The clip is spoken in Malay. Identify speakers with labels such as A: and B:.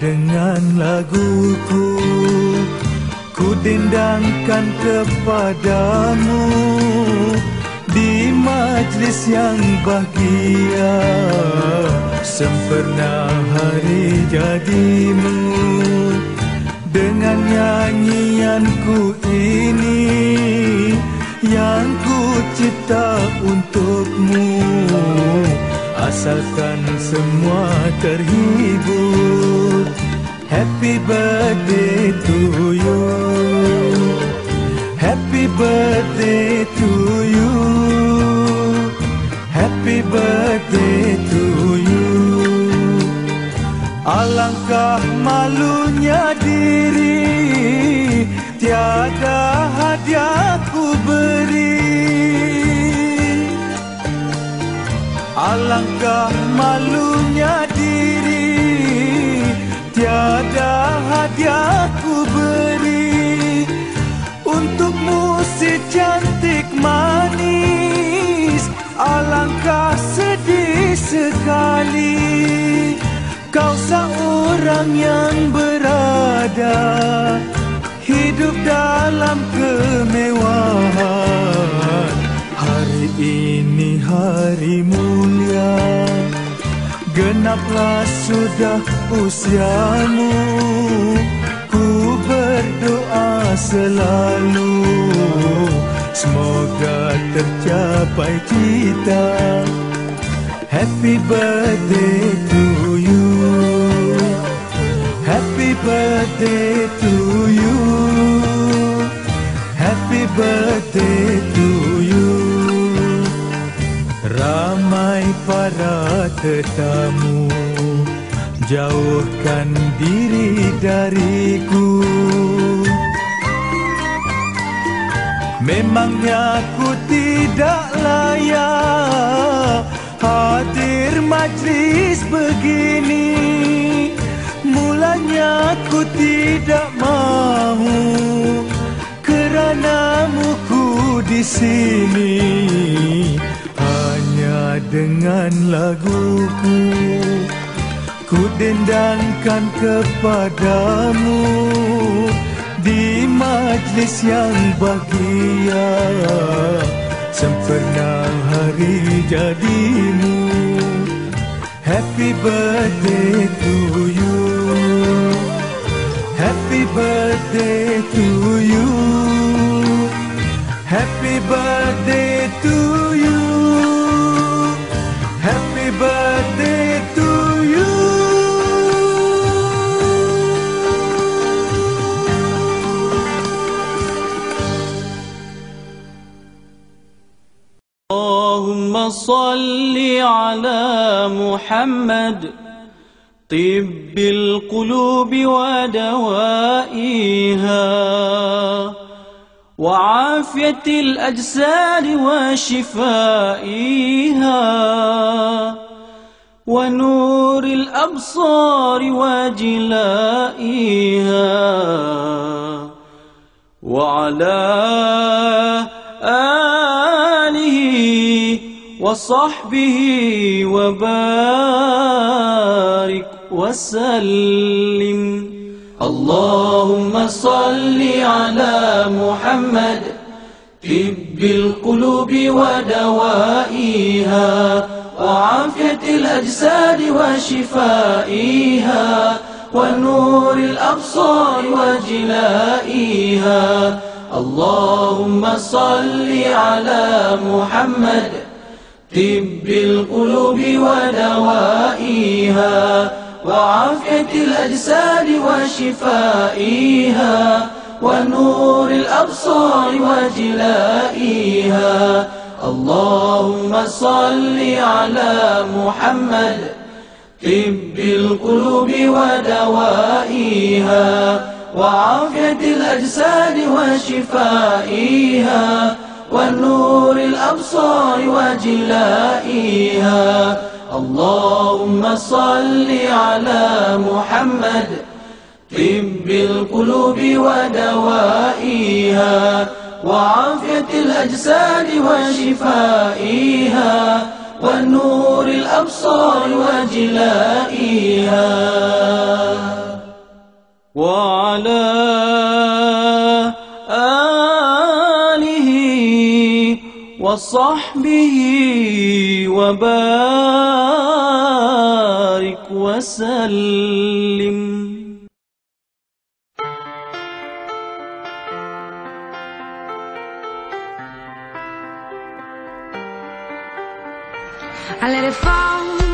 A: dengan laguku, ku dendangkan kepadamu di majlis yang bahagia, sempurna hari jadimu. Dengan nyanyianku ini yang ku cipta untukmu, asalkan semua terhibur. Happy birthday to you, happy birthday to you, happy birthday to you. Alangkah malunya diri, tiada hadiah ku beri. Alangkah malunya diri, tiada hadiah ku beri. Untukmu si cantik manis, alangkah sedih sekali. Kau seorang yang berada hidup dalam kemewahan. Hari ini hari mulia, genaplah sudah usiamu. Ku berdoa selalu, semoga tercapai cita. Happy birthday to you, happy birthday to you, happy birthday to you. Ramai para tetamu, jauhkan diri dariku. Memangnya ku tidak layak hadir majlis begini. Mulanya ku tidak mahu, keranamu ku di sini. Hanya dengan laguku, ku dendangkan kepadamu di majlis yang bahagia, sempurna hari jadimu. Happy birthday to you, happy birthday to you, happy birthday to you, happy birthday to you.
B: اللهم صل على محمد طب القلوب ودوائها وعافية الأجساد وشفائها ونور الأبصار وجلائها وعلى آله وصحبه وبارك وسلم. اللهم صل على محمد طب القلوب ودوائها وعافية الأجساد وشفائها ونور الأبصار وجلائها. اللهم صل على محمد طب القلوب ودوائها وعافية الأجساد وشفائها ونور الأبصار وجلائها. اللهم صل على محمد طب القلوب ودوائها وعافية الأجساد وشفائها ونور الأبصار وجلائها. اللهم صل على محمد طب القلوب ودوائها وعافية الأجساد وشفائها ونور الأبصار وجلائها. وصحبه وبارك وسلم.
C: I let it fall.